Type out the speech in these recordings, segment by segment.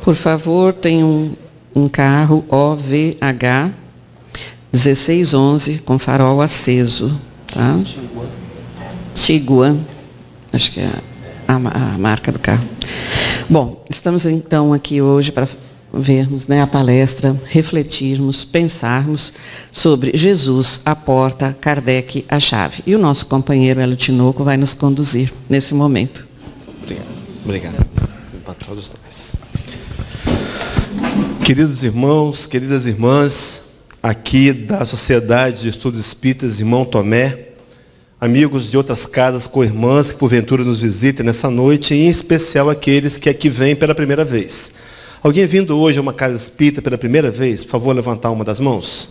Por favor, tem um carro OVH 1611 com farol aceso. Tá? Tiguan. Acho que é a marca do carro. Bom, estamos então aqui hoje para vermos, né, a palestra, refletirmos, pensarmos sobre Jesus, a porta, Kardec, a chave. E o nosso companheiro Hélio Tinoco vai nos conduzir nesse momento. Obrigado. Para todos nós. Queridos irmãos, queridas irmãs, aqui da Sociedade de Estudos Espíritas, irmão Tomé, amigos de outras casas co-irmãs que porventura nos visitem nessa noite, e em especial aqueles que aqui vêm pela primeira vez. Alguém vindo hoje a uma casa espírita pela primeira vez, por favor, levantar uma das mãos.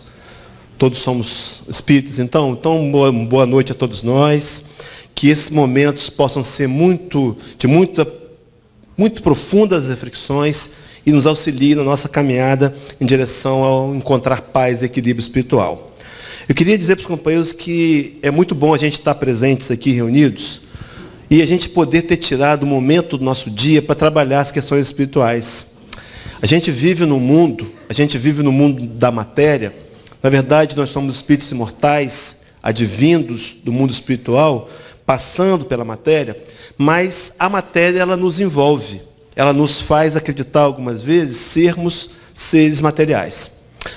Todos somos espíritas, então boa noite a todos nós. Que esses momentos possam ser muito profundas reflexões e nos auxiliem na nossa caminhada em direção ao encontrar paz e equilíbrio espiritual. Eu queria dizer para os companheiros que é muito bom a gente estar presentes aqui reunidos e a gente poder ter tirado um momento do nosso dia para trabalhar as questões espirituais. A gente vive no mundo da matéria. Na verdade, nós somos espíritos imortais, advindos do mundo espiritual, passando pela matéria, mas a matéria ela nos envolve, ela nos faz acreditar algumas vezes sermos seres materiais.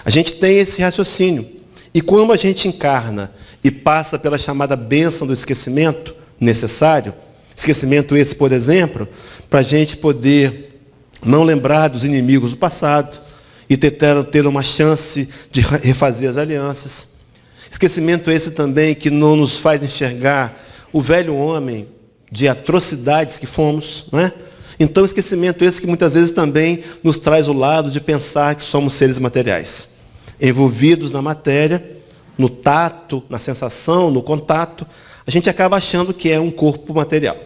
A gente tem esse raciocínio, e quando a gente encarna e passa pela chamada bênção do esquecimento necessário, esquecimento esse, por exemplo, para a gente poder não lembrar dos inimigos do passado e ter uma chance de refazer as alianças. Esquecimento esse também que não nos faz enxergar o velho homem de atrocidades que fomos, não é? Então, esquecimento esse que muitas vezes também nos traz o lado de pensar que somos seres materiais, envolvidos na matéria, no tato, na sensação, no contato, a gente acaba achando que é um corpo material.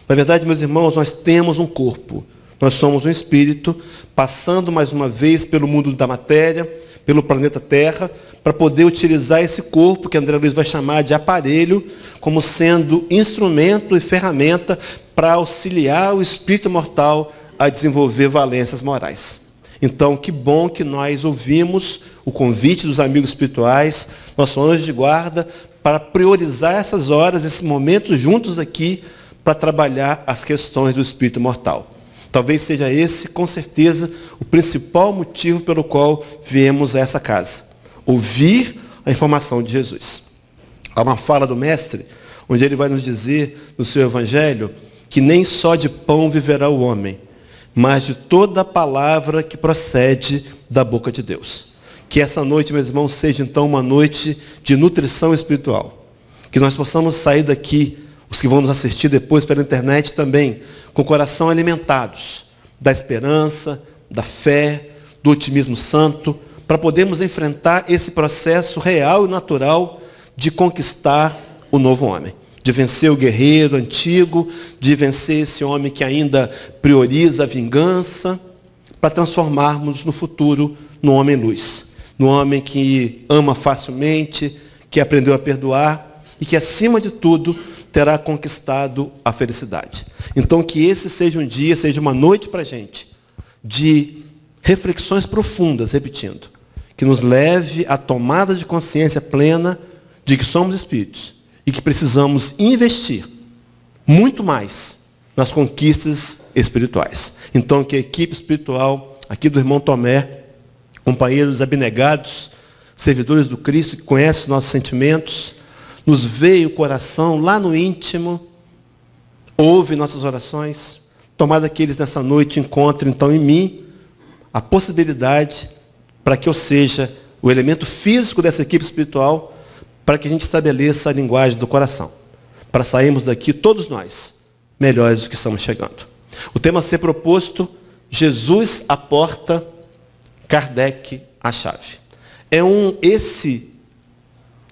Na verdade, meus irmãos, nós temos um corpo. Nós somos um espírito, passando mais uma vez pelo mundo da matéria, pelo planeta Terra, para poder utilizar esse corpo, que André Luiz vai chamar de aparelho, como sendo instrumento e ferramenta para auxiliar o espírito mortal a desenvolver valências morais. Então, que bom que nós ouvimos o convite dos amigos espirituais, nosso anjo de guarda, para priorizar essas horas, esses momentos juntos aqui, para trabalhar as questões do espírito mortal. Talvez seja esse, com certeza, o principal motivo pelo qual viemos a essa casa. Ouvir a informação de Jesus. Há uma fala do Mestre, onde ele vai nos dizer, no seu Evangelho, que nem só de pão viverá o homem, mas de toda a palavra que procede da boca de Deus. Que essa noite, meus irmãos, seja então uma noite de nutrição espiritual. Que nós possamos sair daqui, os que vão nos assistir depois pela internet também, com o coração alimentados da esperança, da fé, do otimismo santo, para podermos enfrentar esse processo real e natural de conquistar o novo homem, de vencer o guerreiro antigo, de vencer esse homem que ainda prioriza a vingança, para transformarmos no futuro no homem-luz, no homem que ama facilmente, que aprendeu a perdoar e que, acima de tudo, terá conquistado a felicidade. Então, que esse seja um dia, seja uma noite para a gente, de reflexões profundas, repetindo, que nos leve à tomada de consciência plena de que somos espíritos e que precisamos investir muito mais nas conquistas espirituais. Então, que a equipe espiritual aqui do irmão Tomé, companheiros abnegados, servidores do Cristo, que conhecem os nossos sentimentos, nos veem o coração lá no íntimo, ouve nossas orações, tomara que eles nessa noite encontrem então em mim a possibilidade para que eu seja o elemento físico dessa equipe espiritual, para que a gente estabeleça a linguagem do coração, para sairmos daqui todos nós melhores do que estamos chegando. O tema a ser proposto: Jesus a porta, Kardec a chave. Esse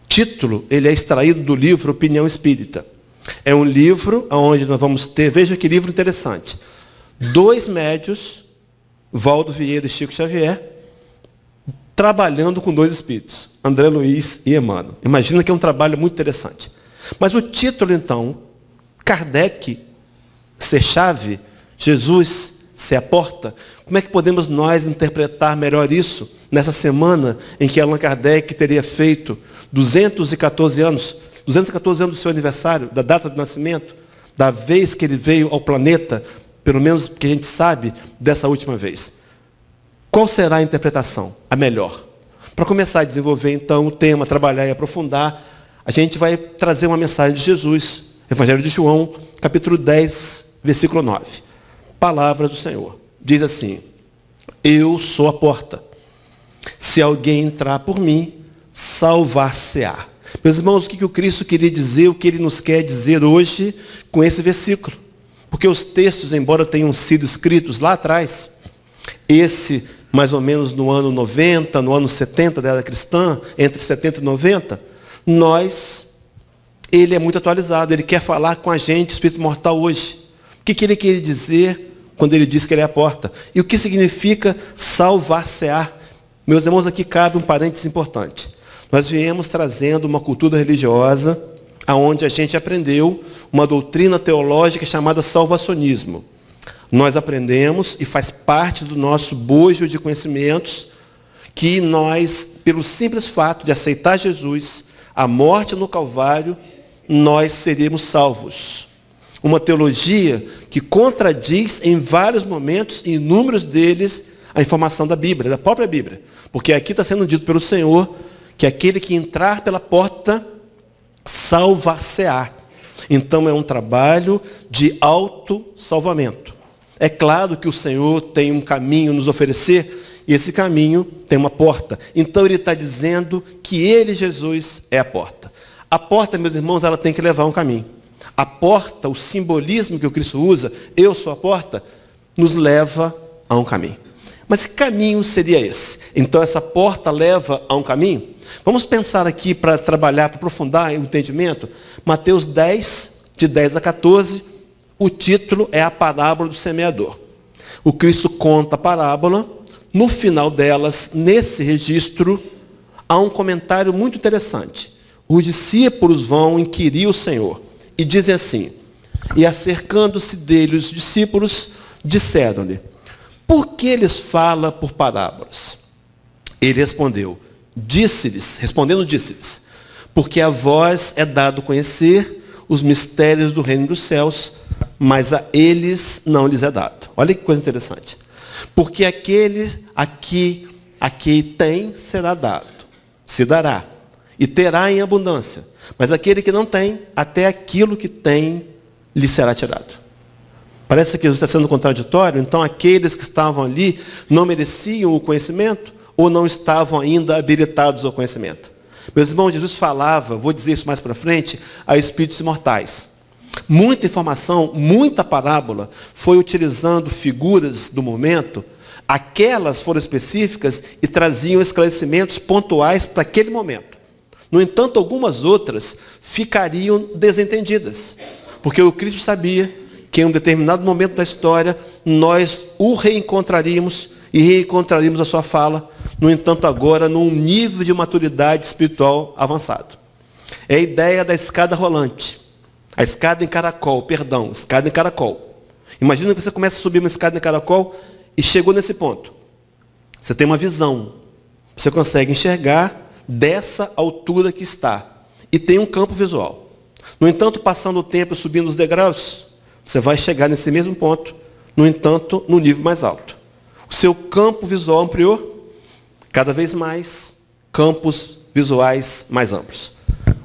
título, ele é extraído do livro Opinião Espírita. É um livro onde nós vamos ter, veja que livro interessante, 2 médios, Valdo Vieira e Chico Xavier, trabalhando com 2 espíritos, André Luiz e Emmanuel. Imagina que é um trabalho muito interessante. Mas o título, então, Kardec ser chave, Jesus ser a porta, como é que podemos nós interpretar melhor isso nessa semana em que Allan Kardec teria feito 214 anos do seu aniversário, da data do nascimento, da vez que ele veio ao planeta, pelo menos que a gente sabe dessa última vez? Qual será a interpretação? A melhor. Para começar a desenvolver, então, o tema, trabalhar e aprofundar, a gente vai trazer uma mensagem de Jesus, Evangelho de João, capítulo 10, versículo 9. Palavras do Senhor. Diz assim: eu sou a porta. Se alguém entrar por mim, salvar-se-á. Meus irmãos, o que o Cristo queria dizer, o que ele nos quer dizer hoje com esse versículo? Porque os textos, embora tenham sido escritos lá atrás, esse mais ou menos no ano 90, no ano 70 da era cristã, entre 70 e 90, ele é muito atualizado, ele quer falar com a gente, espírito mortal, hoje. O que ele queria dizer quando ele diz que ele é a porta? E o que significa salvar-se-á? Meus irmãos, aqui cabe um parênteses importante. Nós viemos trazendo uma cultura religiosa, onde a gente aprendeu uma doutrina teológica chamada salvacionismo. Nós aprendemos, e faz parte do nosso bojo de conhecimentos, que nós, pelo simples fato de aceitar Jesus, a morte no Calvário, nós seríamos salvos. Uma teologia que contradiz em vários momentos, em inúmeros deles, a informação da Bíblia, da própria Bíblia. Porque aqui está sendo dito pelo Senhor que aquele que entrar pela porta, salvar-se-á. Então é um trabalho de autossalvamento. É claro que o Senhor tem um caminho a nos oferecer, e esse caminho tem uma porta. Então ele está dizendo que ele, Jesus, é a porta. A porta, meus irmãos, ela tem que levar um caminho. A porta, o simbolismo que o Cristo usa, eu sou a porta, nos leva a um caminho. Mas que caminho seria esse? Então essa porta leva a um caminho? Vamos pensar aqui para trabalhar, para aprofundar o entendimento. Mateus 10, de 10 a 14, o título é a parábola do semeador. O Cristo conta a parábola, no final delas, nesse registro, há um comentário muito interessante. Os discípulos vão inquirir o Senhor e dizem assim: e acercando-se dele os discípulos, disseram-lhe: por que eles falam por parábolas? Ele respondeu, respondendo disse-lhes, porque a vós é dado conhecer os mistérios do reino dos céus, mas a eles não lhes é dado. Olha que coisa interessante. Porque aquele a que tem, será dado, se dará, e terá em abundância. Mas aquele que não tem, até aquilo que tem, lhe será tirado. Parece que Jesus está sendo contraditório. Então aqueles que estavam ali não mereciam o conhecimento, ou não estavam ainda habilitados ao conhecimento. Meus irmãos, Jesus falava, vou dizer isso mais para frente, a espíritos imortais. Muita informação, muita parábola, foi utilizando figuras do momento, aquelas foram específicas e traziam esclarecimentos pontuais para aquele momento. No entanto, algumas outras ficariam desentendidas, porque o Cristo sabia que em um determinado momento da história, nós o reencontraríamos e reencontraríamos a sua fala, no entanto, agora num nível de maturidade espiritual avançado. É a ideia da escada rolante. A escada em caracol, escada em caracol. Imagina que você começa a subir uma escada em caracol e chegou nesse ponto. Você tem uma visão. Você consegue enxergar dessa altura que está. E tem um campo visual. No entanto, passando o tempo e subindo os degraus, você vai chegar nesse mesmo ponto, no entanto, no nível mais alto. O seu campo visual ampliou, cada vez mais campos visuais mais amplos.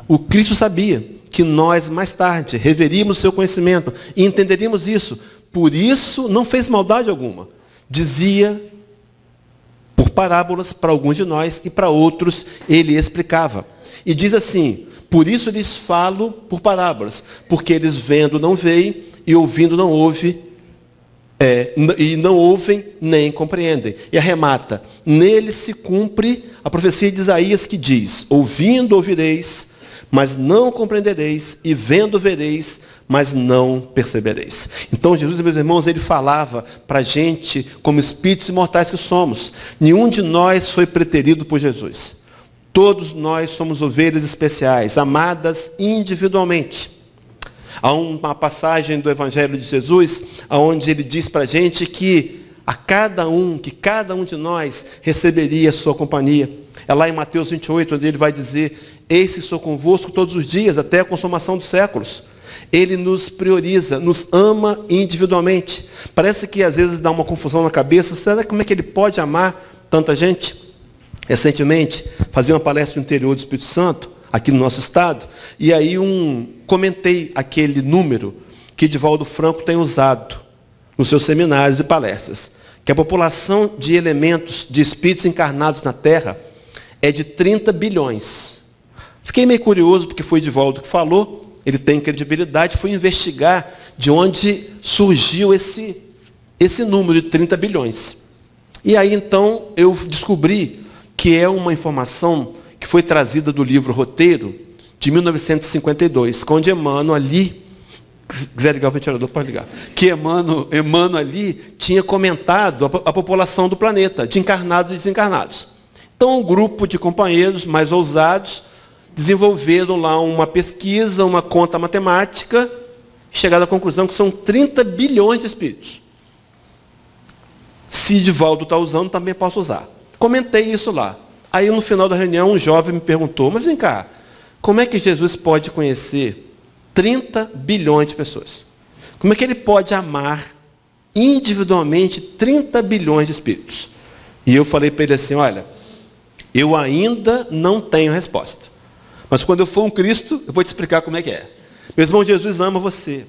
O Cristo sabia que nós, mais tarde, reveríamos o seu conhecimento e entenderíamos isso. Por isso, não fez maldade alguma. Dizia, por parábolas, para alguns de nós, e para outros, ele explicava. E diz assim, por isso lhes falo por parábolas, porque eles vendo não veem, e ouvindo não ouvem, e não ouvem nem compreendem. E arremata, nele se cumpre a profecia de Isaías que diz, ouvindo ouvireis, mas não compreendereis, e vendo vereis, mas não percebereis. Então Jesus, meus irmãos, ele falava para a gente, como espíritos imortais que somos, nenhum de nós foi preterido por Jesus. Todos nós somos ovelhas especiais, amadas individualmente. Há uma passagem do Evangelho de Jesus, onde ele diz para a gente que cada um de nós receberia a sua companhia. É lá em Mateus 28, onde ele vai dizer: eis que sou convosco todos os dias, até a consumação dos séculos. Ele nos prioriza, nos ama individualmente. Parece que às vezes dá uma confusão na cabeça. Será como é que ele pode amar tanta gente? Recentemente, fazia uma palestra no interior do Espírito Santo, aqui no nosso estado, e aí comentei aquele número que Divaldo Franco tem usado nos seus seminários e palestras, que a população de elementos, de espíritos encarnados na Terra, é de 30 bilhões. Fiquei meio curioso, porque foi Divaldo que falou, ele tem credibilidade, fui investigar de onde surgiu esse número de 30 bilhões. E aí, então, eu descobri que é uma informação que foi trazida do livro Roteiro, de 1952, onde Emmanuel ali, se quiser ligar o ventilador, pode ligar, que Emmanuel ali tinha comentado a população do planeta, de encarnados e desencarnados. Então, um grupo de companheiros mais ousados desenvolveram lá uma pesquisa, uma conta matemática, chegaram à conclusão que são 30 bilhões de espíritos. Se Divaldo está usando, também posso usar. Comentei isso lá. Aí, no final da reunião, um jovem me perguntou: mas vem cá, como é que Jesus pode conhecer 30 bilhões de pessoas? Como é que ele pode amar individualmente 30 bilhões de espíritos? E eu falei para ele assim: olha, eu ainda não tenho resposta. Mas quando eu for um Cristo, eu vou te explicar como é que é. Meu irmão, Jesus ama você,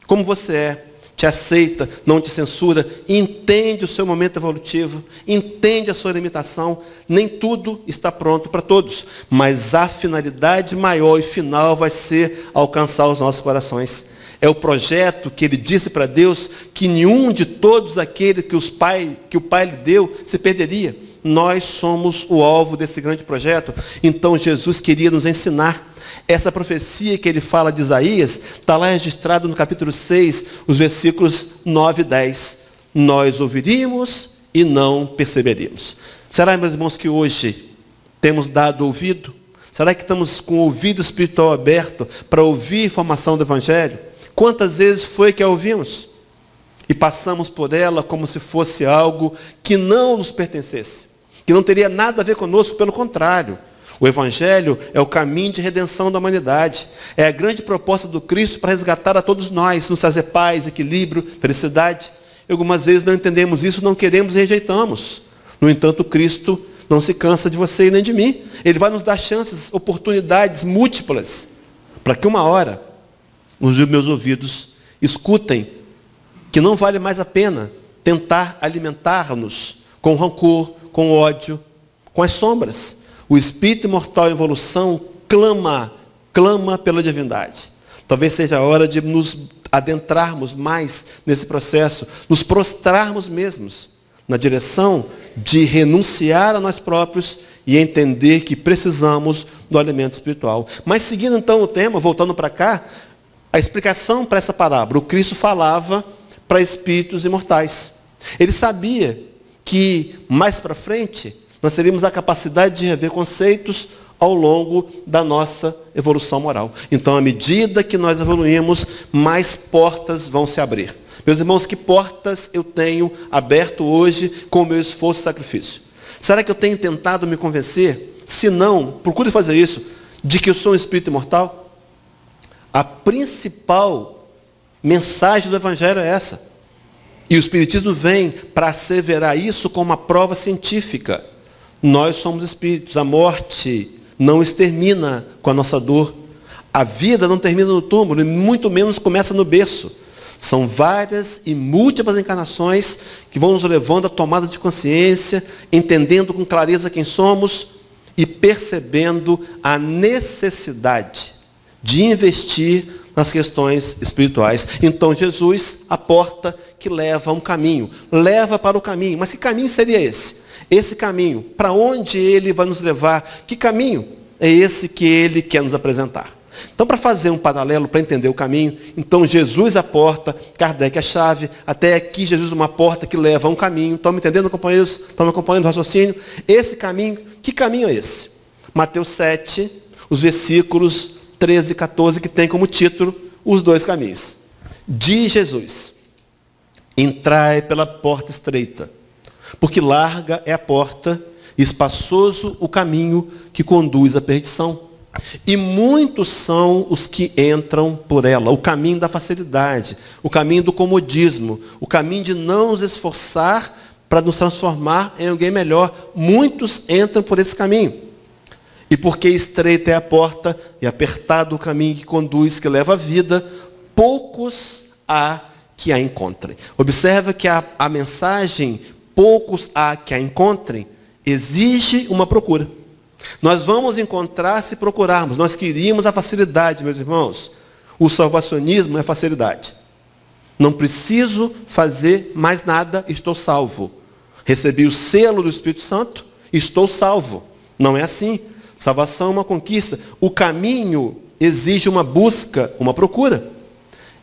como você é, te aceita, não te censura, entende o seu momento evolutivo, entende a sua limitação. Nem tudo está pronto para todos, mas a finalidade maior e final vai ser alcançar os nossos corações. É o projeto que ele disse para Deus que nenhum de todos aqueles que o Pai lhe deu se perderia. Nós somos o alvo desse grande projeto. Então Jesus queria nos ensinar. Essa profecia que ele fala de Isaías, está lá registrada no capítulo 6, os versículos 9 e 10. Nós ouviríamos e não perceberíamos. Será, meus irmãos, que hoje temos dado ouvido? Será que estamos com o ouvido espiritual aberto para ouvir a informação do Evangelho? Quantas vezes foi que a ouvimos? E passamos por ela como se fosse algo que não nos pertencesse, que não teria nada a ver conosco, pelo contrário. O Evangelho é o caminho de redenção da humanidade. É a grande proposta do Cristo para resgatar a todos nós, nos trazer paz, equilíbrio, felicidade. E algumas vezes não entendemos isso, não queremos e rejeitamos. No entanto, Cristo não se cansa de você e nem de mim. Ele vai nos dar chances, oportunidades múltiplas, para que uma hora os meus ouvidos escutem que não vale mais a pena tentar alimentar-nos com rancor, com ódio, com as sombras. O espírito imortal em evolução clama pela divindade. Talvez seja a hora de nos adentrarmos mais nesse processo, nos prostrarmos mesmos na direção de renunciar a nós próprios e entender que precisamos do alimento espiritual. Mas seguindo então o tema, voltando para cá, a explicação para essa parábola: o Cristo falava para espíritos imortais. Ele sabia que mais para frente nós teríamos a capacidade de rever conceitos ao longo da nossa evolução moral. Então, à medida que nós evoluímos, mais portas vão se abrir. Meus irmãos, que portas eu tenho aberto hoje com o meu esforço e sacrifício? Será que eu tenho tentado me convencer? Se não, procure fazer isso, de que eu sou um espírito imortal? A principal mensagem do Evangelho é essa. E o Espiritismo vem para asseverar isso com uma prova científica. Nós somos espíritos. A morte não extermina com a nossa dor. A vida não termina no túmulo, e muito menos começa no berço. São várias e múltiplas encarnações que vão nos levando à tomada de consciência, entendendo com clareza quem somos e percebendo a necessidade de investir nas questões espirituais. Então, Jesus, a porta que leva a um caminho, leva para o caminho. Mas que caminho seria esse? Esse caminho, para onde ele vai nos levar? Que caminho é esse que ele quer nos apresentar? Então, para fazer um paralelo, para entender o caminho, então Jesus a porta, Kardec a chave, até aqui Jesus uma porta que leva a um caminho. Estão me entendendo, companheiros? Estão me acompanhando o raciocínio? Esse caminho, que caminho é esse? Mateus 7, os versículos 13 e 14, que tem como título os dois caminhos. Diz Jesus: entrai pela porta estreita, porque larga é a porta e espaçoso o caminho que conduz à perdição. E muitos são os que entram por ela. O caminho da facilidade, o caminho do comodismo, o caminho de não nos esforçar para nos transformar em alguém melhor. Muitos entram por esse caminho. E porque estreita é a porta e apertado o caminho que conduz, que leva à vida, poucos há que a encontrem. Observa que a mensagem, poucos há que a encontrem, exige uma procura. Nós vamos encontrar se procurarmos. Nós queríamos a facilidade, meus irmãos. O salvacionismo é facilidade. Não preciso fazer mais nada, estou salvo. Recebi o selo do Espírito Santo, estou salvo. Não é assim. Salvação é uma conquista. O caminho exige uma busca, uma procura.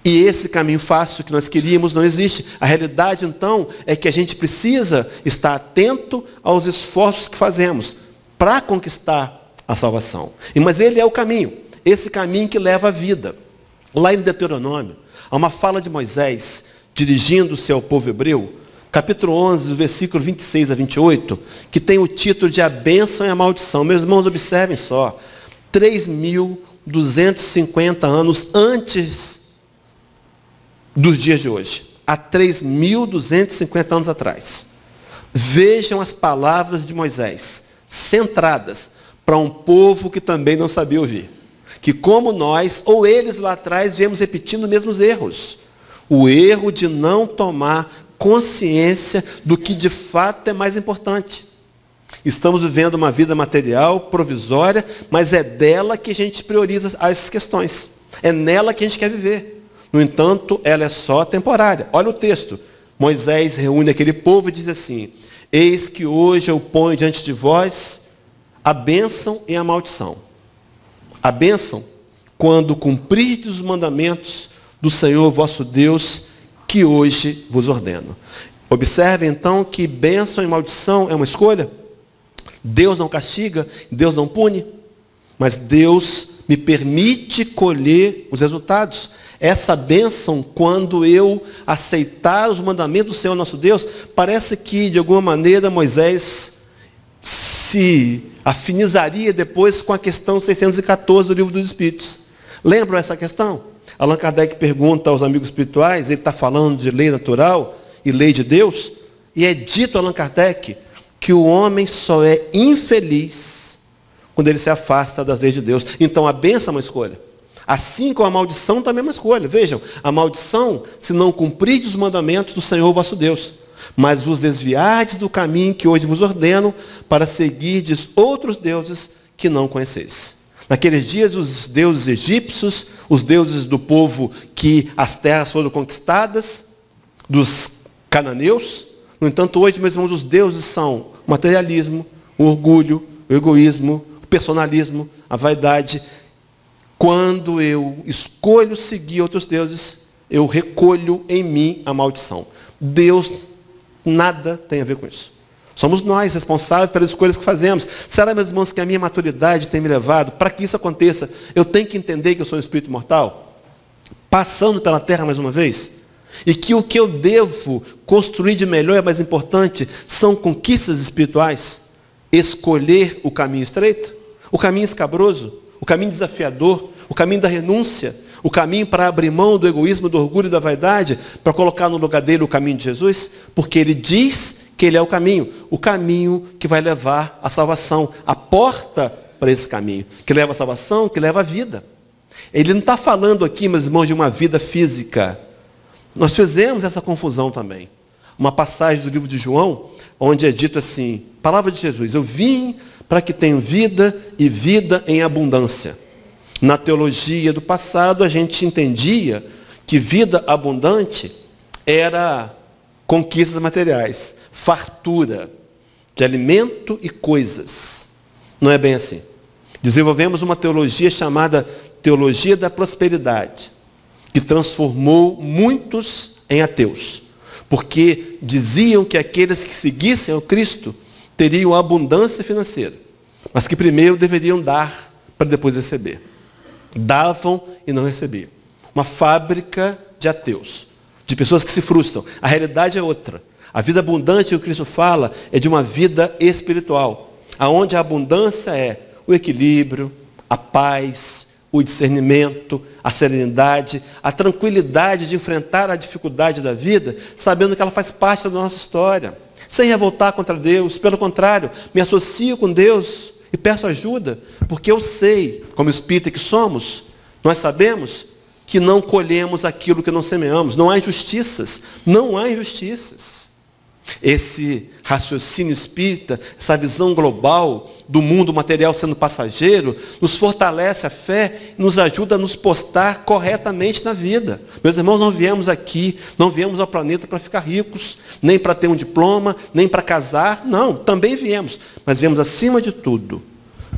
E esse caminho fácil que nós queríamos não existe. A realidade, então, é que a gente precisa estar atento aos esforços que fazemos para conquistar a salvação. Mas ele é o caminho, esse caminho que leva à vida. Lá em Deuteronômio, há uma fala de Moisés, dirigindo-se ao povo hebreu, capítulo 11, versículo 26 a 28, que tem o título de A Bênção e a Maldição. Meus irmãos, observem só, 3.250 anos antes dos dias de hoje, há 3.250 anos atrás. Vejam as palavras de Moisés, centradas para um povo que também não sabia ouvir. Que como nós, ou eles lá atrás, viemos repetindo os mesmos erros. O erro de não tomar consciência do que de fato é mais importante. Estamos vivendo uma vida material, provisória, mas é dela que a gente prioriza as questões. É nela que a gente quer viver. No entanto, ela é só temporária. Olha o texto. Moisés reúne aquele povo e diz assim: eis que hoje eu ponho diante de vós a bênção e a maldição. A bênção, quando cumprirdes os mandamentos do Senhor vosso Deus, que hoje vos ordeno. Observe então que bênção e maldição é uma escolha. Deus não castiga, Deus não pune, mas Deus me permite colher os resultados. Essa bênção, quando eu aceitar os mandamentos do Senhor nosso Deus, parece que, de alguma maneira, Moisés se afinizaria depois com a questão 614 do Livro dos Espíritos. Lembram essa questão? Allan Kardec pergunta aos amigos espirituais, ele está falando de lei natural e lei de Deus, e é dito a Allan Kardec que o homem só é infeliz quando ele se afasta das leis de Deus. Então a bênção é uma escolha. Assim como a maldição também é uma escolha. Vejam, a maldição, se não cumprirdes os mandamentos do Senhor vosso Deus, mas vos desviardes do caminho que hoje vos ordeno, para seguirdes outros deuses que não conheceis. Naqueles dias, os deuses egípcios, os deuses do povo que as terras foram conquistadas, dos cananeus. No entanto, hoje, meus irmãos, os deuses são o materialismo, o orgulho, o egoísmo, o personalismo, a vaidade. Quando eu escolho seguir outros deuses, eu recolho em mim a maldição. Deus nada tem a ver com isso. Somos nós responsáveis pelas escolhas que fazemos. Será, meus irmãos, que a minha maturidade tem me levado para que isso aconteça? Eu tenho que entender que eu sou um espírito imortal, passando pela terra mais uma vez, e que o que eu devo construir de melhor e mais importante são conquistas espirituais. Escolher o caminho estreito, o caminho escabroso, o caminho desafiador, o caminho da renúncia, o caminho para abrir mão do egoísmo, do orgulho e da vaidade, para colocar no lugar dele o caminho de Jesus, porque ele diz que ele é o caminho que vai levar à salvação, a porta para esse caminho, que leva à salvação, que leva à vida. Ele não está falando aqui, meus irmãos, de uma vida física. Nós fizemos essa confusão também. Uma passagem do livro de João, onde é dito assim, palavra de Jesus: eu vim para que tenham vida e vida em abundância. Na teologia do passado, a gente entendia que vida abundante era conquistas materiais, fartura de alimento e coisas. Não é bem assim. Desenvolvemos uma teologia chamada teologia da prosperidade, que transformou muitos em ateus, porque diziam que aqueles que seguissem ao Cristo teriam abundância financeira, mas que primeiro deveriam dar para depois receber. Davam e não recebiam. uma fábrica de ateus, de pessoas que se frustram. A realidade é outra. A vida abundante que o Cristo fala é de uma vida espiritual, aonde a abundância é o equilíbrio, a paz, o discernimento, a serenidade, a tranquilidade de enfrentar a dificuldade da vida, sabendo que ela faz parte da nossa história, sem revoltar contra Deus. Pelo contrário, me associo com Deus e peço ajuda, porque eu sei, como espírita que somos, nós sabemos que não colhemos aquilo que não semeamos. Não há injustiças. Não há injustiças. Esse raciocínio espírita, essa visão global do mundo material sendo passageiro, nos fortalece a fé e nos ajuda a nos postar corretamente na vida. Meus irmãos, não viemos aqui, não viemos ao planeta para ficar ricos, nem para ter um diploma, nem para casar. Não, também viemos. Mas viemos, acima de tudo,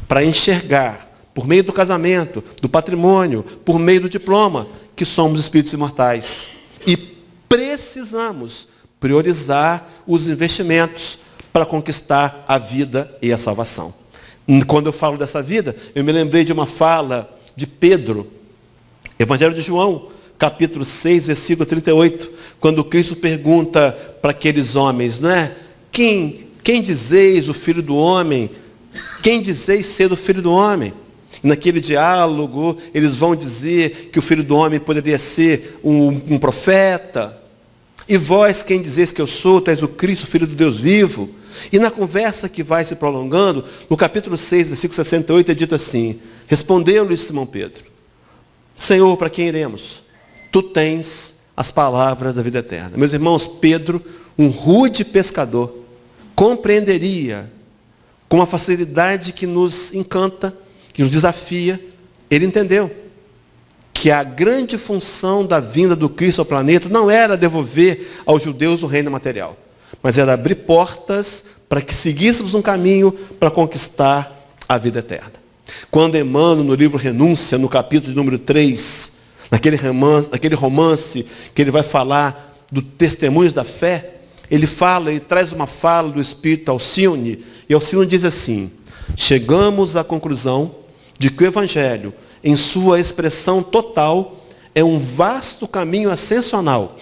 para enxergar, por meio do casamento, do patrimônio, por meio do diploma, que somos espíritos imortais. E precisamos priorizar os investimentos para conquistar a vida e a salvação. Quando eu falo dessa vida, eu me lembrei de uma fala de Pedro, Evangelho de João, capítulo 6, versículo 38, quando Cristo pergunta para aqueles homens, não é? Quem dizeis o Filho do Homem? Quem dizeis ser o Filho do Homem? Naquele diálogo, eles vão dizer que o Filho do Homem poderia ser um profeta. E vós, quem dizeis que eu sou, tu és o Cristo, Filho do Deus vivo. E na conversa que vai se prolongando, no capítulo 6, versículo 68, é dito assim: respondeu-lhe Simão Pedro: Senhor, para quem iremos? Tu tens as palavras da vida eterna. Meus irmãos, Pedro, um rude pescador, compreenderia com uma facilidade que nos encanta, que nos desafia. Ele entendeu que a grande função da vinda do Cristo ao planeta não era devolver aos judeus o reino material, mas era abrir portas para que seguíssemos um caminho para conquistar a vida eterna. Quando Emmanuel, no livro Renúncia, no capítulo número 3, naquele romance que ele vai falar do testemunhos da fé, ele traz uma fala do Espírito Alcione, e Alcione diz assim: chegamos à conclusão de que o Evangelho, em sua expressão total, é um vasto caminho ascensional,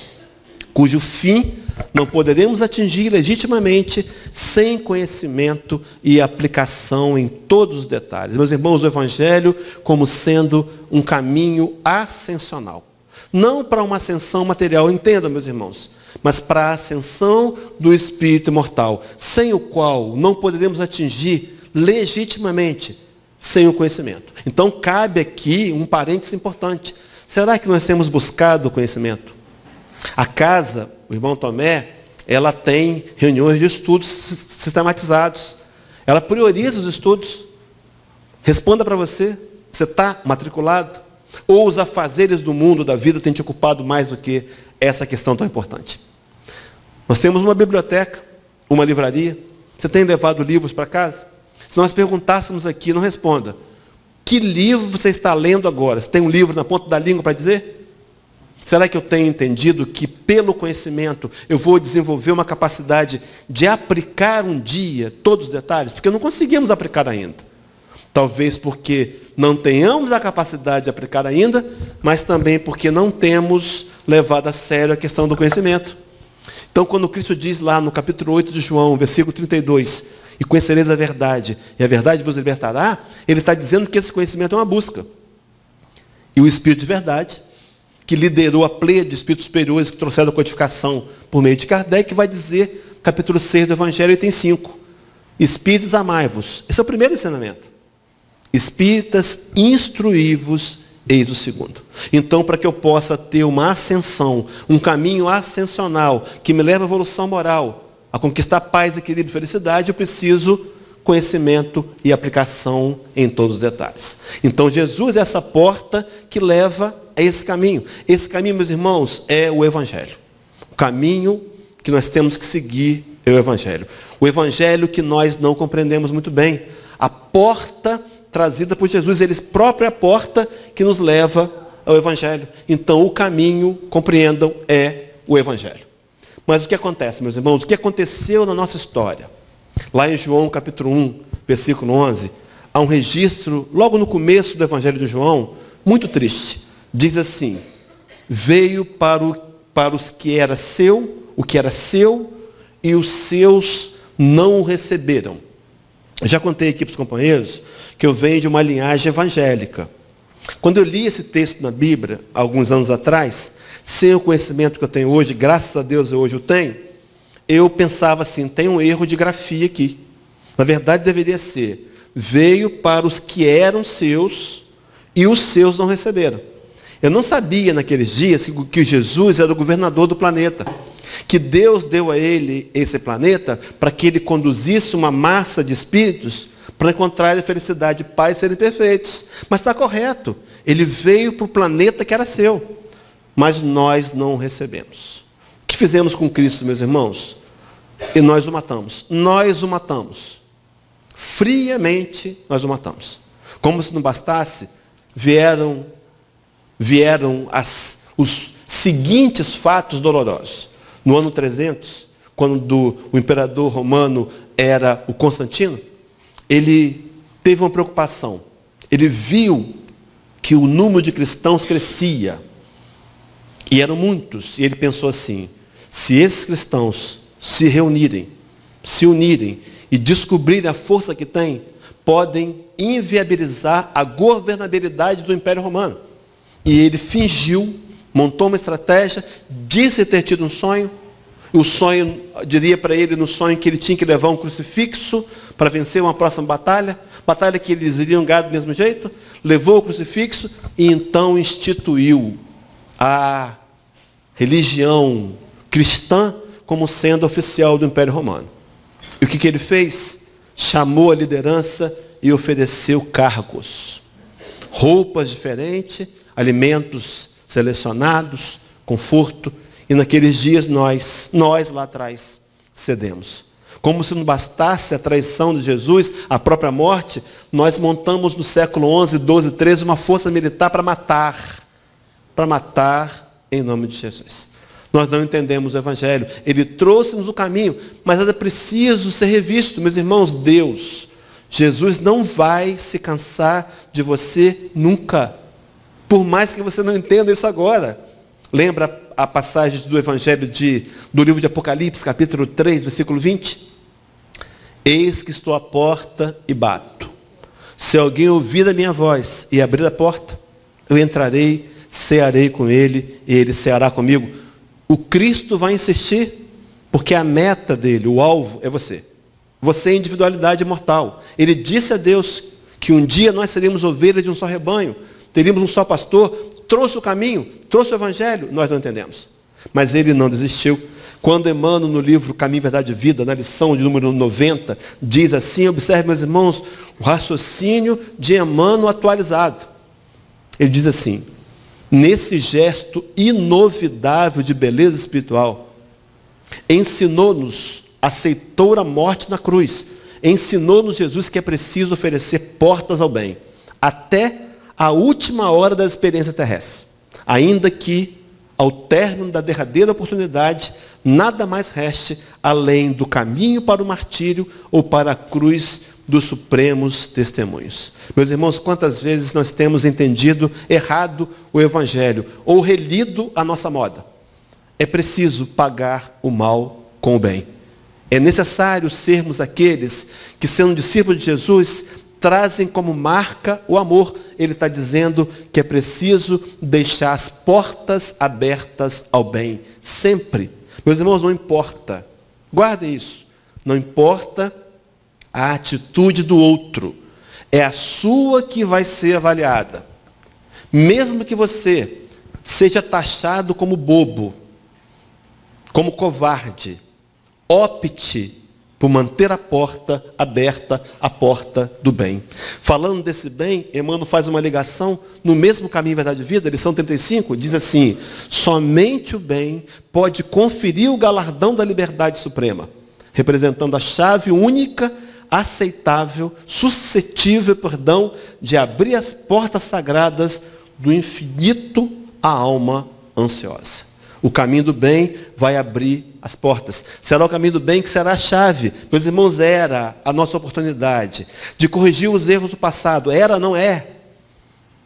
cujo fim não poderemos atingir legitimamente sem conhecimento e aplicação em todos os detalhes. Meus irmãos, o Evangelho como sendo um caminho ascensional. Não para uma ascensão material, entendam, meus irmãos, mas para a ascensão do espírito imortal, sem o qual não poderemos atingir legitimamente sem o conhecimento. Então, cabe aqui um parênteses importante. Será que nós temos buscado o conhecimento? A casa, o irmão Tomé, ela tem reuniões de estudos sistematizados. Ela prioriza os estudos. Responda para você está matriculado? Ou os afazeres do mundo, da vida, têm te ocupado mais do que essa questão tão importante? Nós temos uma biblioteca, uma livraria. Você tem levado livros para casa? Se nós perguntássemos aqui, não responda. Que livro você está lendo agora? Você tem um livro na ponta da língua para dizer? Será que eu tenho entendido que, pelo conhecimento, eu vou desenvolver uma capacidade de aplicar um dia todos os detalhes? Porque não conseguimos aplicar ainda. Talvez porque não tenhamos a capacidade de aplicar ainda, mas também porque não temos levado a sério a questão do conhecimento. Então, quando Cristo diz lá no capítulo 8 de João, versículo 32, e conhecereis a verdade, e a verdade vos libertará, ele está dizendo que esse conhecimento é uma busca. E o Espírito de verdade, que liderou a pleia de espíritos superiores que trouxeram a codificação por meio de Kardec, vai dizer, capítulo 6 do Evangelho, item 5, Espíritos, amai-vos. Esse é o primeiro ensinamento. Espíritas, instruí-vos, eis o segundo. Então, para que eu possa ter uma ascensão, um caminho ascensional, que me leva à evolução moral, a conquistar paz, equilíbrio e felicidade, eu preciso conhecimento e aplicação em todos os detalhes. Então, Jesus é essa porta que leva a esse caminho. Esse caminho, meus irmãos, é o Evangelho. O caminho que nós temos que seguir é o Evangelho. O Evangelho que nós não compreendemos muito bem. A porta trazida por Jesus, ele próprio é a porta que nos leva ao Evangelho. Então, o caminho, compreendam, é o Evangelho. Mas o que acontece, meus irmãos? O que aconteceu na nossa história? Lá em João, capítulo 1, versículo 11, há um registro, logo no começo do Evangelho de João, muito triste. Diz assim: veio para os que era seu, o que era seu, e os seus não o receberam. Eu já contei aqui para os companheiros que eu venho de uma linhagem evangélica. Quando eu li esse texto na Bíblia, alguns anos atrás, sem o conhecimento que eu tenho hoje, graças a Deus hoje eu tenho, eu pensava assim, tem um erro de grafia aqui. Na verdade deveria ser, veio para os que eram seus e os seus não receberam. Eu não sabia naqueles dias que Jesus era o governador do planeta, que Deus deu a ele esse planeta para que ele conduzisse uma massa de espíritos para encontrar a felicidade, paz e serem perfeitos. Mas está correto, ele veio para o planeta que era seu, mas nós não o recebemos. O que fizemos com Cristo, meus irmãos? E nós o matamos. Nós o matamos. Friamente nós o matamos. Como se não bastasse, vieram os seguintes fatos dolorosos. No ano 300, quando o imperador romano era o Constantino, ele teve uma preocupação. Ele viu que o número de cristãos crescia. E eram muitos. E ele pensou assim, se esses cristãos se reunirem, se unirem e descobrirem a força que têm, podem inviabilizar a governabilidade do Império Romano. E ele fingiu, montou uma estratégia, disse ter tido um sonho. O sonho, diria para ele no sonho que ele tinha que levar um crucifixo para vencer uma próxima batalha que eles iriam ganhar do mesmo jeito. Levou o crucifixo e então instituiu a religião cristã como sendo oficial do Império Romano. E o que ele fez? Chamou a liderança e ofereceu cargos, roupas diferentes, alimentos selecionados, conforto. E naqueles dias nós lá atrás cedemos. Como se não bastasse a traição de Jesus, a própria morte, nós montamos no século XI, XII, XIII uma força militar para matar em nome de Jesus. Nós não entendemos o Evangelho. Ele trouxe-nos o caminho, mas era preciso ser revisto. Meus irmãos, Jesus não vai se cansar de você nunca. Por mais que você não entenda isso agora. Lembra a passagem do Evangelho do livro de Apocalipse, capítulo 3, versículo 20? Eis que estou à porta e bato. Se alguém ouvir a minha voz e abrir a porta, eu entrarei, cearei com ele e ele ceará comigo. O Cristo vai insistir, porque a meta dele, o alvo, é você. Você é individualidade mortal. Ele disse a Deus que um dia nós seríamos ovelhas de um só rebanho, teríamos um só pastor, trouxe o caminho, trouxe o Evangelho, nós não entendemos. Mas ele não desistiu. Quando Emmanuel, no livro Caminho, Verdade e Vida, na lição de número 90, diz assim, observe, meus irmãos, o raciocínio de Emmanuel atualizado. Ele diz assim, nesse gesto inovidável de beleza espiritual, ensinou-nos, aceitou a morte na cruz, ensinou-nos Jesus que é preciso oferecer portas ao bem, até a última hora da experiência terrestre, ainda que, ao término da derradeira oportunidade, nada mais reste além do caminho para o martírio ou para a cruz dos supremos testemunhos. Meus irmãos, quantas vezes nós temos entendido errado o Evangelho, ou relido a nossa moda? É preciso pagar o mal com o bem. É necessário sermos aqueles que, sendo discípulos de Jesus, trazem como marca o amor. Ele está dizendo que é preciso deixar as portas abertas ao bem, sempre. Meus irmãos, não importa, guardem isso, não importa a atitude do outro, é a sua que vai ser avaliada. Mesmo que você seja taxado como bobo, como covarde, opte por manter a porta aberta, a porta do bem. Falando desse bem, Emmanuel faz uma ligação no mesmo Caminho, Verdade e Vida, lição 35, diz assim, somente o bem pode conferir o galardão da liberdade suprema, representando a chave única, aceitável, suscetível, de abrir as portas sagradas do infinito à alma ansiosa. O caminho do bem vai abrir as portas. Será o caminho do bem que será a chave. Meus irmãos, era a nossa oportunidade de corrigir os erros do passado. Era, não é?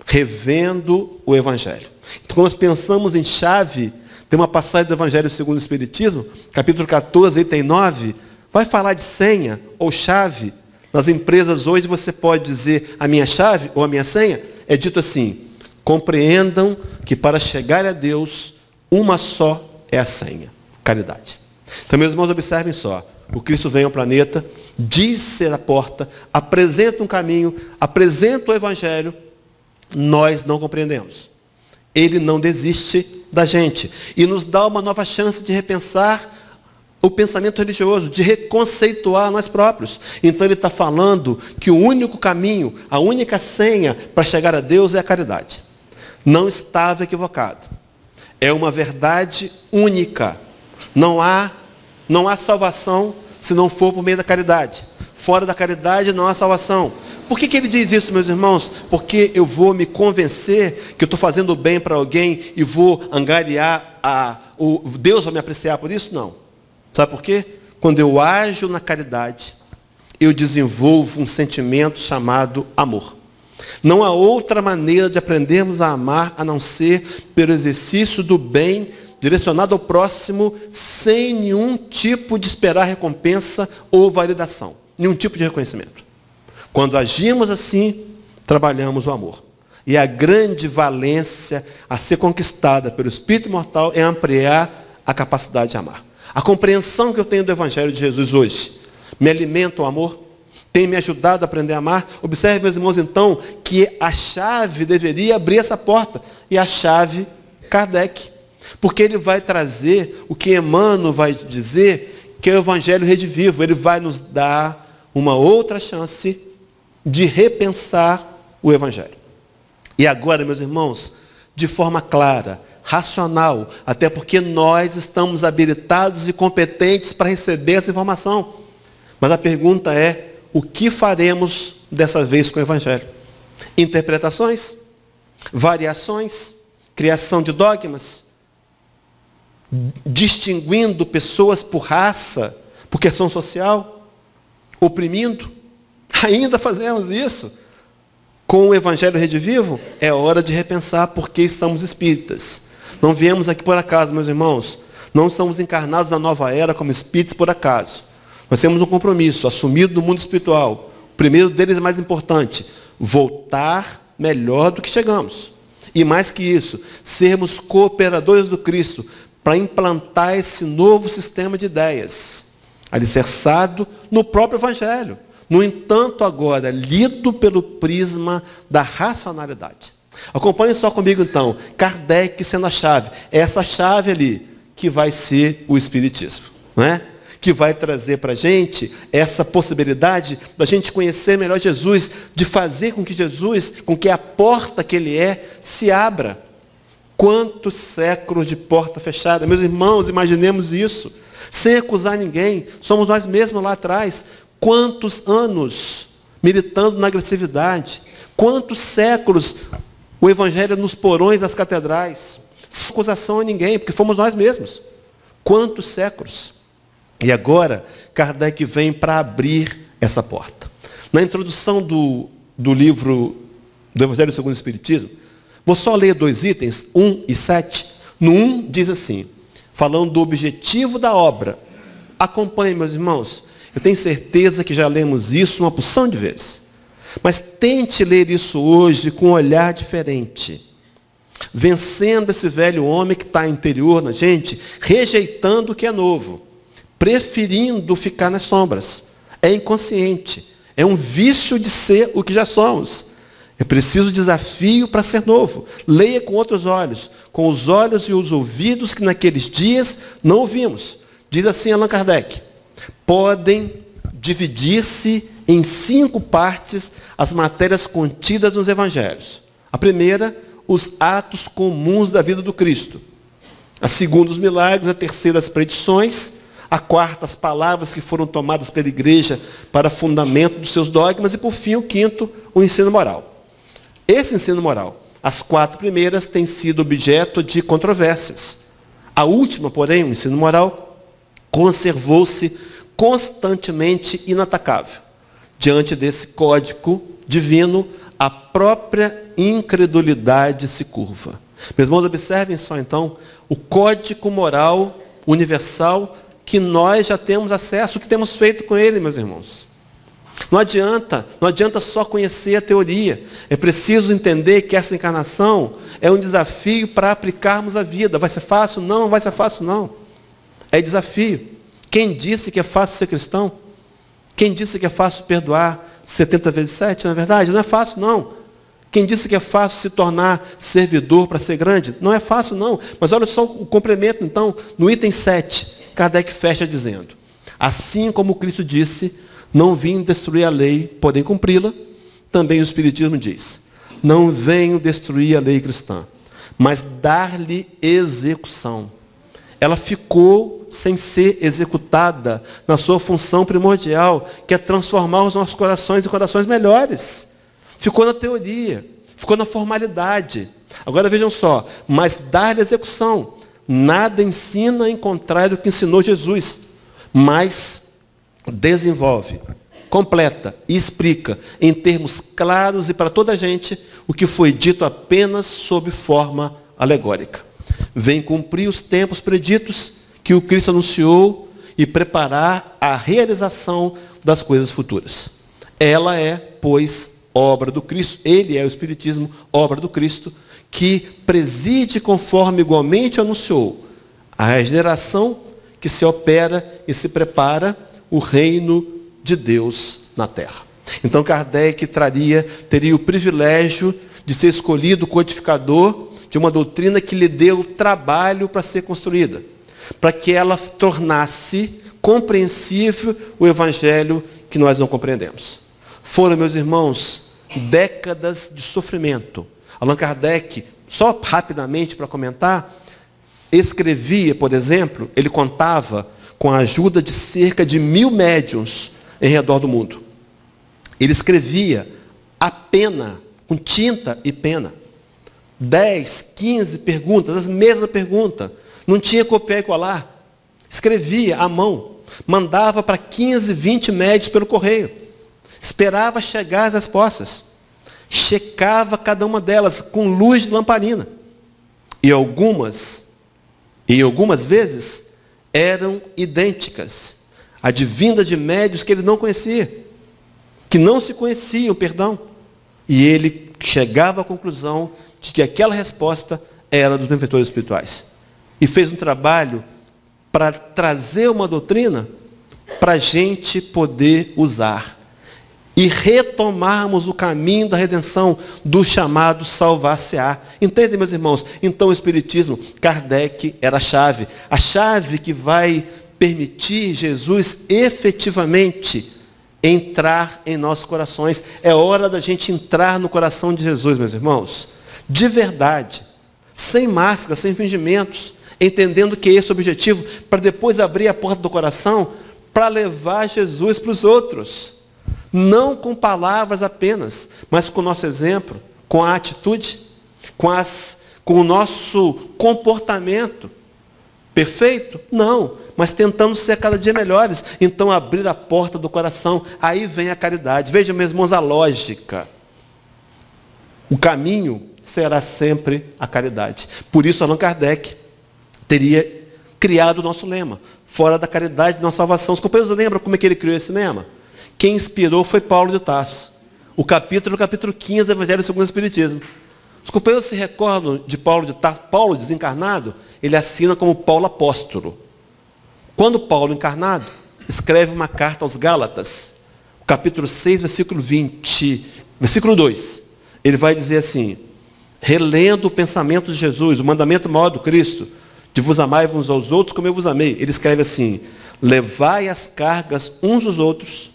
revendo o Evangelho. Então, quando nós pensamos em chave, tem uma passagem do Evangelho segundo o Espiritismo, capítulo 14, item 9, vai falar de senha ou chave. Nas empresas hoje você pode dizer a minha chave ou a minha senha. É dito assim: compreendam que para chegar a Deus, uma só é a senha: caridade. Então, meus irmãos, observem só. O Cristo vem ao planeta, diz ser a porta, apresenta um caminho, apresenta o Evangelho. Nós não compreendemos. Ele não desiste da gente. E nos dá uma nova chance de repensar o pensamento religioso, de reconceituar nós próprios. Então ele está falando que o único caminho, a única senha para chegar a Deus é a caridade. Não estava equivocado. É uma verdade única. Não há salvação se não for por meio da caridade. Fora da caridade não há salvação. Por que ele diz isso, meus irmãos? Porque eu vou me convencer que eu estou fazendo bem para alguém e vou angariar, Deus vai me apreciar por isso? Não. Sabe por quê? Quando eu ajo na caridade, eu desenvolvo um sentimento chamado amor. Não há outra maneira de aprendermos a amar a não ser pelo exercício do bem direcionado ao próximo, sem nenhum tipo de esperar recompensa ou validação. Nenhum tipo de reconhecimento. Quando agimos assim, trabalhamos o amor. E a grande valência a ser conquistada pelo Espírito imortal é ampliar a capacidade de amar. A compreensão que eu tenho do Evangelho de Jesus hoje me alimenta o amor, tem me ajudado a aprender a amar. Observe, meus irmãos, então, que a chave deveria abrir essa porta. E a chave, Kardec. Porque ele vai trazer o que Emmanuel vai dizer, que é o Evangelho redivivo. Ele vai nos dar uma outra chance de repensar o Evangelho. E agora, meus irmãos, de forma clara, racional, até porque nós estamos habilitados e competentes para receber essa informação. Mas a pergunta é, o que faremos dessa vez com o Evangelho? Interpretações? Variações? Criação de dogmas? Distinguindo pessoas por raça, por questão social? Oprimindo? Ainda fazemos isso. Com o Evangelho redivivo, é hora de repensar por que estamos espíritas. Não viemos aqui por acaso, meus irmãos. Não estamos encarnados na nova era como espíritos por acaso. Nós temos um compromisso assumido no mundo espiritual. O primeiro deles é mais importante: voltar melhor do que chegamos. E mais que isso, sermos cooperadores do Cristo para implantar esse novo sistema de ideias, alicerçado no próprio Evangelho. No entanto, agora, lido pelo prisma da racionalidade. Acompanhe só comigo, então, Kardec sendo a chave. É essa chave ali que vai ser o Espiritismo, não é? Que vai trazer para a gente essa possibilidade da gente conhecer melhor Jesus, de fazer com que Jesus, com que a porta que Ele é, se abra. Quantos séculos de porta fechada. Meus irmãos, imaginemos isso, sem acusar ninguém. Somos nós mesmos lá atrás. Quantos anos militando na agressividade. Quantos séculos o Evangelho nos porões das catedrais. Sem acusação a ninguém, porque fomos nós mesmos. Quantos séculos. E agora, Kardec vem para abrir essa porta. Na introdução do livro do Evangelho segundo o Espiritismo, vou só ler 2 itens, 1 e 7. No 1 diz assim, falando do objetivo da obra. Acompanhem, meus irmãos. Eu tenho certeza que já lemos isso uma porção de vezes. Mas tente ler isso hoje com um olhar diferente. Vencendo esse velho homem que está interior na gente, rejeitando o que é novo. Preferindo ficar nas sombras. É inconsciente. É um vício de ser o que já somos. É preciso desafio para ser novo. Leia com outros olhos. Com os olhos e os ouvidos que naqueles dias não ouvimos. Diz assim Allan Kardec. Podem dividir-se em 5 partes as matérias contidas nos Evangelhos. A primeira, os atos comuns da vida do Cristo. A segunda, os milagres. A terceira, as predições. A quarta, as palavras que foram tomadas pela igreja para fundamento dos seus dogmas. E, por fim, o quinto, o ensino moral. Esse ensino moral, as 4 primeiras têm sido objeto de controvérsias. A última, porém, o ensino moral, conservou-se constantemente inatacável, diante desse código divino, a própria incredulidade se curva. Meus irmãos, observem só então o código moral universal que nós já temos acesso, o que temos feito com ele, meus irmãos. Não adianta só conhecer a teoria. É preciso entender que essa encarnação é um desafio para aplicarmos a vida. Vai ser fácil? Não vai ser fácil, não. É desafio. Quem disse que é fácil ser cristão? Quem disse que é fácil perdoar 70 vezes 7? Na verdade, não é fácil, não. Quem disse que é fácil se tornar servidor para ser grande? Não é fácil, não. Mas olha só o complemento, então, no item 7, Kardec fecha dizendo: assim como Cristo disse, não vim destruir a lei, porém cumpri-la, também o Espiritismo diz, não venho destruir a lei cristã, mas dar-lhe execução. Ela ficou sem ser executada na sua função primordial, que é transformar os nossos corações em corações melhores. Ficou na teoria, ficou na formalidade. Agora vejam só, mas dar-lhe execução. Nada ensina em contrário do que ensinou Jesus, mas desenvolve, completa e explica em termos claros e para toda a gente o que foi dito apenas sob forma alegórica. Vem cumprir os tempos preditos que o Cristo anunciou e preparar a realização das coisas futuras. Ela é, pois, obra do Cristo, ele é o Espiritismo, obra do Cristo, que preside conforme igualmente anunciou a regeneração que se opera e se prepara o reino de Deus na Terra. Então Kardec teria o privilégio de ser escolhido codificador de uma doutrina que lhe deu trabalho para ser construída, para que ela tornasse compreensível o Evangelho que nós não compreendemos. Foram, meus irmãos, décadas de sofrimento. Allan Kardec, só rapidamente para comentar, escrevia, por exemplo, ele contava com a ajuda de cerca de 1000 médiuns em redor do mundo. Ele escrevia a pena, com tinta e pena. 10, 15 perguntas, as mesmas perguntas. Não tinha copiar e colar. Escrevia à mão. Mandava para 15, 20 médiuns pelo correio. Esperava chegar as respostas. Checava cada uma delas com luz de lamparina. E algumas vezes, eram idênticas. Advindas de médiuns que ele não conhecia. Que não se conheciam, perdão. E ele chegava à conclusão de que aquela resposta era dos benfeitores espirituais. E fez um trabalho para trazer uma doutrina para a gente poder usar. E retomarmos o caminho da redenção do chamado salvar-se-á. Entendem, meus irmãos? Então o Espiritismo, Kardec era a chave que vai permitir Jesus efetivamente entrar em nossos corações. É hora da gente entrar no coração de Jesus, meus irmãos. De verdade, sem máscara, sem fingimentos, entendendo que esse é o objetivo, para depois abrir a porta do coração para levar Jesus para os outros. Não com palavras apenas, mas com o nosso exemplo, com a atitude, com o nosso comportamento. Perfeito? Não, mas tentando ser cada dia melhores. Então abrir a porta do coração, aí vem a caridade. Vejam, meus irmãos, a lógica. O caminho será sempre a caridade. Por isso Allan Kardec teria criado o nosso lema, fora da caridade não há salvação. Os companheiros lembram como é que ele criou esse lema? Quem inspirou foi Paulo de Tarso. O capítulo 15 do Evangelho segundo o Espiritismo. Os companheiros se recordam de Paulo de Tarso. Paulo, desencarnado, ele assina como Paulo apóstolo. Quando Paulo, encarnado, escreve uma carta aos Gálatas, capítulo 6, versículo 20, versículo 2, ele vai dizer assim, relendo o pensamento de Jesus, o mandamento maior do Cristo, de vos amai uns aos outros como eu vos amei. Ele escreve assim, levai as cargas uns dos outros,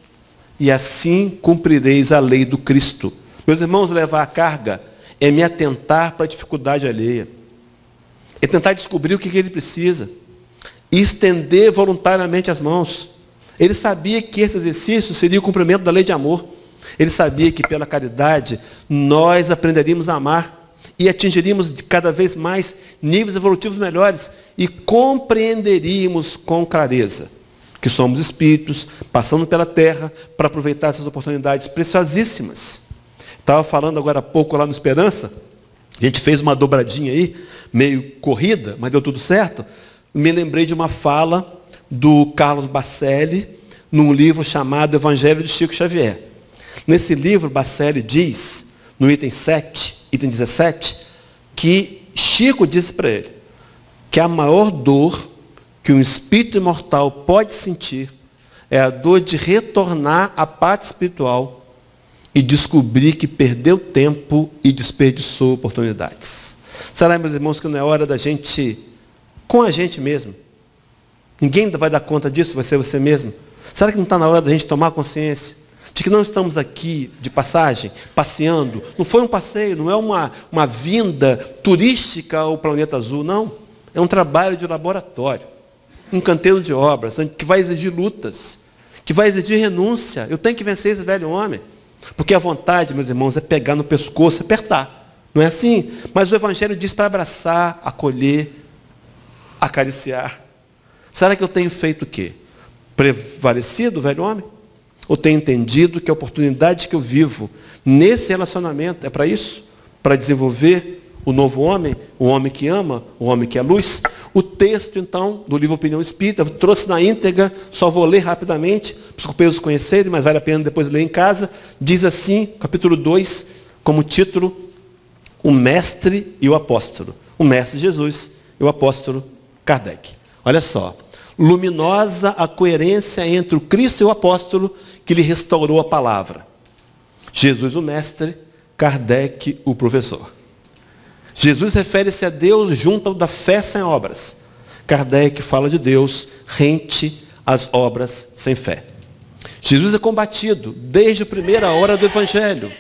e assim cumprireis a lei do Cristo. Meus irmãos, levar a carga é me atentar para a dificuldade alheia. É tentar descobrir o que ele precisa. E estender voluntariamente as mãos. Ele sabia que esse exercício seria o cumprimento da lei de amor. Ele sabia que pela caridade nós aprenderíamos a amar e atingiríamos cada vez mais níveis evolutivos melhores e compreenderíamos com clareza que somos espíritos, passando pela terra para aproveitar essas oportunidades preciosíssimas. Estava falando agora há pouco lá no Esperança, a gente fez uma dobradinha aí, meio corrida, mas deu tudo certo. Me lembrei de uma fala do Carlos Bacelli, num livro chamado Evangelho de Chico Xavier. Nesse livro, Bacelli diz, no item 7, item 17, que Chico disse para ele que a maior dor que um espírito imortal pode sentir é a dor de retornar à pátria espiritual e descobrir que perdeu tempo e desperdiçou oportunidades. Será, meus irmãos, que não é hora da gente, com a gente mesmo? Ninguém vai dar conta disso, vai ser você mesmo. Será que não está na hora da gente tomar consciência de que não estamos aqui de passagem, passeando? Não foi um passeio, não é uma vinda turística ao planeta azul, não. É um trabalho de laboratório, um canteiro de obras, que vai exigir lutas, que vai exigir renúncia. Eu tenho que vencer esse velho homem. Porque a vontade, meus irmãos, é pegar no pescoço e apertar. Não é assim? Mas o Evangelho diz para abraçar, acolher, acariciar. Será que eu tenho feito o quê? Prevalecido o velho homem? Ou tenho entendido que a oportunidade que eu vivo nesse relacionamento é para isso? Para desenvolver o novo homem, o homem que ama, o homem que é luz? O texto, então, do livro Opinião Espírita, eu trouxe na íntegra, só vou ler rapidamente, para os companheiros conhecerem, mas vale a pena depois ler em casa. Diz assim, capítulo 2, como título, o mestre e o apóstolo. O mestre Jesus e o apóstolo Kardec. Olha só, luminosa a coerência entre o Cristo e o apóstolo que lhe restaurou a palavra. Jesus o mestre, Kardec o professor. Jesus refere-se a Deus junto ao da fé sem obras. Kardec fala de Deus rente às obras sem fé. Jesus é combatido desde a primeira hora do Evangelho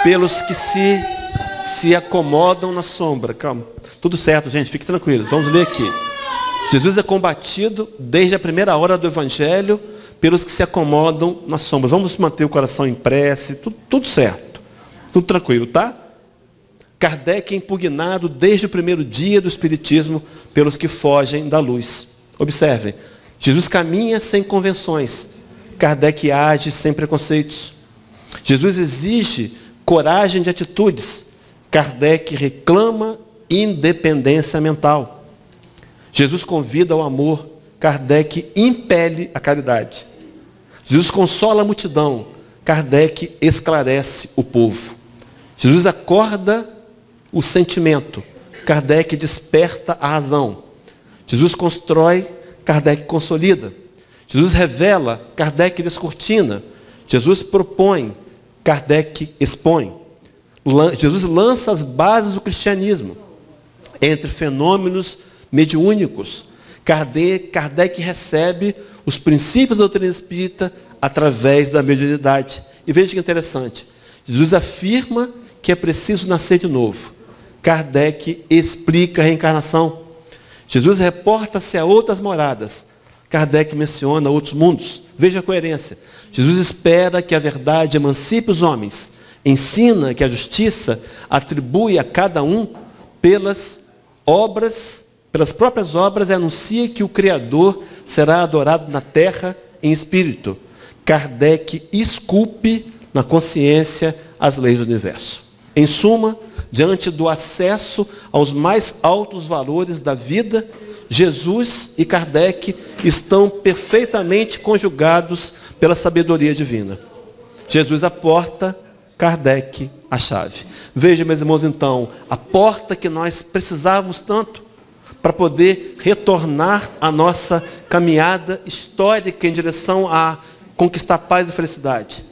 pelos que se acomodam na sombra. Calma, tudo certo, gente, fique tranquilo. Vamos ler aqui. Jesus é combatido desde a primeira hora do Evangelho pelos que se acomodam na sombra. Vamos manter o coração em prece, tudo certo. Tudo tranquilo, tá? Kardec é impugnado desde o primeiro dia do Espiritismo pelos que fogem da luz. Observem, Jesus caminha sem convenções. Kardec age sem preconceitos. Jesus exige coragem de atitudes. Kardec reclama independência mental. Jesus convida ao amor. Kardec impele a caridade. Jesus consola a multidão. Kardec esclarece o povo. Jesus acorda o sentimento. Kardec desperta a razão. Jesus constrói. Kardec consolida. Jesus revela. Kardec descortina. Jesus propõe. Kardec expõe. Jesus lança as bases do cristianismo entre fenômenos mediúnicos. Kardec recebe os princípios da doutrina espírita através da mediunidade. E veja que interessante. Jesus afirma que é preciso nascer de novo. Kardec explica a reencarnação. Jesus reporta-se a outras moradas. Kardec menciona outros mundos. Veja a coerência. Jesus espera que a verdade emancipe os homens. Ensina que a justiça atribui a cada um pelas próprias obras, e anuncia que o Criador será adorado na terra em espírito. Kardec esculpe na consciência as leis do universo. Em suma, diante do acesso aos mais altos valores da vida, Jesus e Kardec estão perfeitamente conjugados pela sabedoria divina. Jesus a porta, Kardec a chave. Veja, meus irmãos, então, a porta que nós precisávamos tanto para poder retornar à nossa caminhada histórica em direção a conquistar paz e felicidade.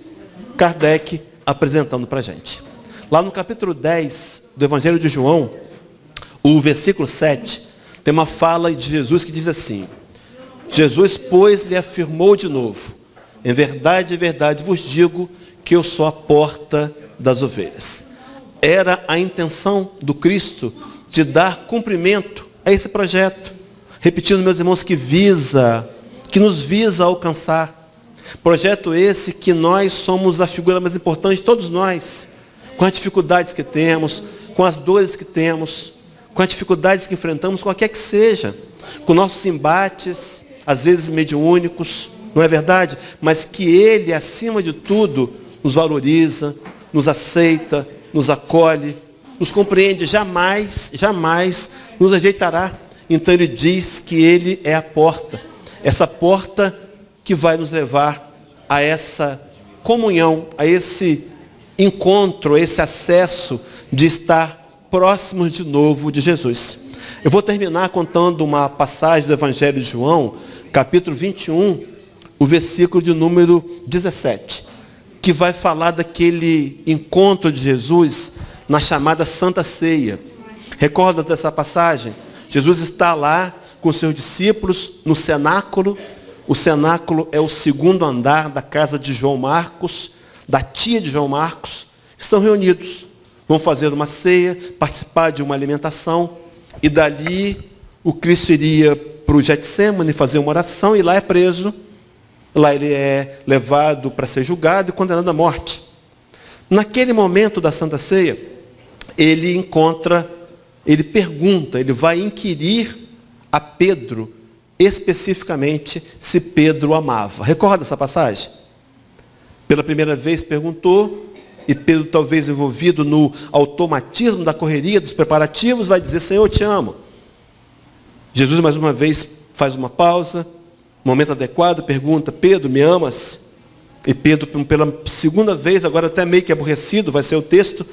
Kardec apresentando para a gente. Lá no capítulo 10 do Evangelho de João, o versículo 7, tem uma fala de Jesus que diz assim: Jesus, pois, lhe afirmou de novo: em verdade, vos digo que eu sou a porta das ovelhas. Era a intenção do Cristo de dar cumprimento a esse projeto. Repetindo, meus irmãos, que nos visa alcançar. Projeto esse que nós somos a figura mais importante, todos nós, com as dificuldades que temos, com as dores que temos, com as dificuldades que enfrentamos, qualquer que seja, com nossos embates, às vezes mediúnicos, não é verdade? Mas que Ele, acima de tudo, nos valoriza, nos aceita, nos acolhe, nos compreende, jamais nos rejeitará. Então ele diz que ele é a porta, essa porta que vai nos levar a essa comunhão, a esse encontro, a esse acesso de estar próximos de novo de Jesus. Eu vou terminar contando uma passagem do Evangelho de João, capítulo 21, o versículo de número 17, que vai falar daquele encontro de Jesus na chamada Santa Ceia. Recorda dessa passagem? Jesus está lá com seus discípulos no cenáculo. O cenáculo é o segundo andar da casa de João Marcos, da tia de João Marcos. Estão reunidos, vão fazer uma ceia, participar de uma alimentação, e dali o Cristo iria para o Getsêmani fazer uma oração, e lá é preso. Lá ele é levado para ser julgado e condenado à morte. Naquele momento da Santa Ceia, ele pergunta, ele vai inquirir a Pedro, especificamente, se Pedro o amava. Recorda essa passagem? Pela primeira vez perguntou, e Pedro, talvez envolvido no automatismo da correria, dos preparativos, vai dizer: Senhor, eu te amo. Jesus, mais uma vez, faz uma pausa, momento adequado, pergunta: Pedro, me amas? E Pedro, pela segunda vez, agora até meio que aborrecido, vai ser o texto,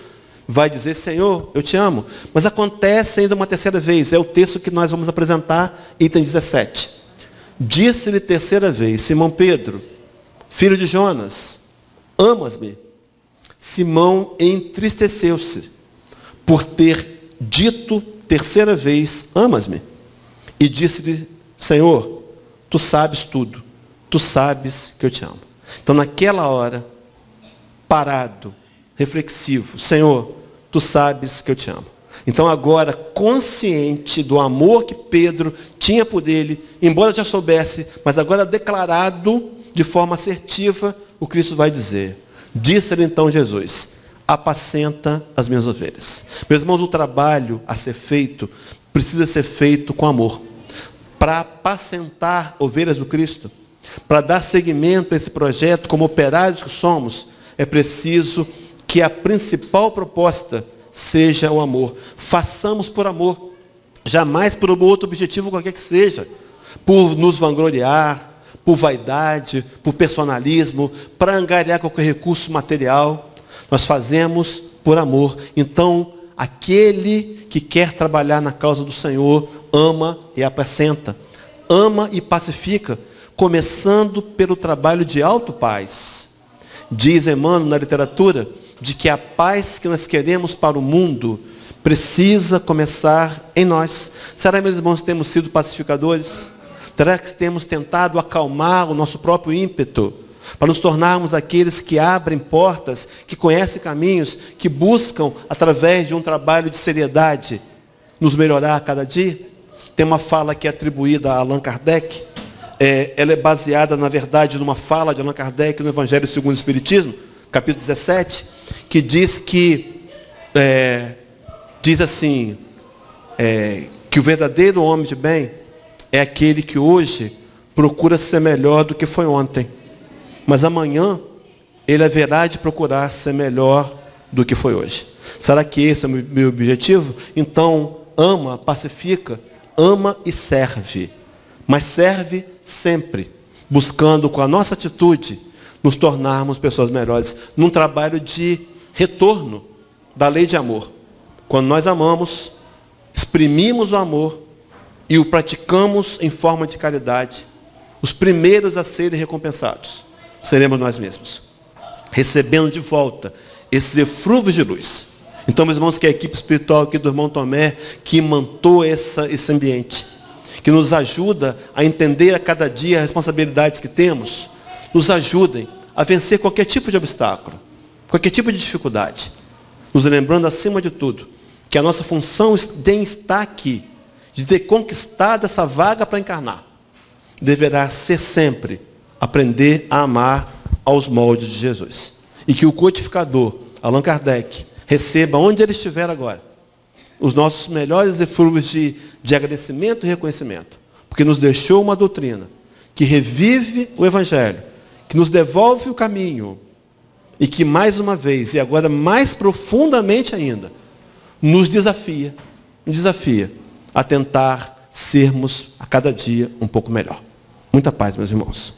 vai dizer: Senhor, eu te amo. Mas acontece ainda uma terceira vez, é o texto que nós vamos apresentar, item 17. Disse-lhe terceira vez: Simão Pedro, filho de Jonas, amas-me? Simão entristeceu-se por ter dito terceira vez: amas-me? E disse-lhe: Senhor, tu sabes tudo, tu sabes que eu te amo. Então, naquela hora, parado, reflexivo: Senhor, tu sabes que eu te amo. Então, agora, consciente do amor que Pedro tinha por ele, embora já soubesse, mas agora declarado de forma assertiva, o Cristo vai dizer: disse-lhe então Jesus: apacenta as minhas ovelhas. Meus irmãos, o trabalho a ser feito precisa ser feito com amor. Para apacentar ovelhas do Cristo, para dar seguimento a esse projeto, como operários que somos, é preciso que a principal proposta seja o amor. Façamos por amor, jamais por um outro objetivo qualquer que seja, por nos vangloriar, por vaidade, por personalismo, para angariar qualquer recurso material. Nós fazemos por amor. Então, aquele que quer trabalhar na causa do Senhor, ama e apacenta, ama e pacifica, começando pelo trabalho de autopaz. Diz Emmanuel na literatura de que a paz que nós queremos para o mundo precisa começar em nós. Será, meus irmãos, que temos sido pacificadores? Será que temos tentado acalmar o nosso próprio ímpeto, para nos tornarmos aqueles que abrem portas, que conhecem caminhos, que buscam, através de um trabalho de seriedade, nos melhorar a cada dia? Tem uma fala que é atribuída a Allan Kardec, ela é baseada, na verdade, numa fala de Allan Kardec no Evangelho segundo o Espiritismo, capítulo 17, que diz que, diz assim, que o verdadeiro homem de bem é aquele que hoje procura ser melhor do que foi ontem, mas amanhã ele haverá de procurar ser melhor do que foi hoje. Será que esse é o meu objetivo? Então, ama, pacifica, ama e serve. Mas serve sempre, buscando com a nossa atitude nos tornarmos pessoas melhores, num trabalho de retorno da lei de amor. Quando nós amamos, exprimimos o amor e o praticamos em forma de caridade, os primeiros a serem recompensados seremos nós mesmos, recebendo de volta esses eflúvios de luz. Então, meus irmãos, que a equipe espiritual aqui do irmão Tomé, que mantou esse ambiente, que nos ajuda a entender a cada dia as responsabilidades que temos, nos ajudem a vencer qualquer tipo de obstáculo, qualquer tipo de dificuldade, nos lembrando, acima de tudo, que a nossa função está aqui, de ter conquistado essa vaga para encarnar, deverá ser sempre aprender a amar aos moldes de Jesus. E que o codificador, Allan Kardec, receba, onde ele estiver agora, os nossos melhores eflúvios de agradecimento e reconhecimento, porque nos deixou uma doutrina que revive o Evangelho, que nos devolve o caminho e que mais uma vez, e agora mais profundamente ainda, nos desafia a tentar sermos a cada dia um pouco melhor. Muita paz, meus irmãos.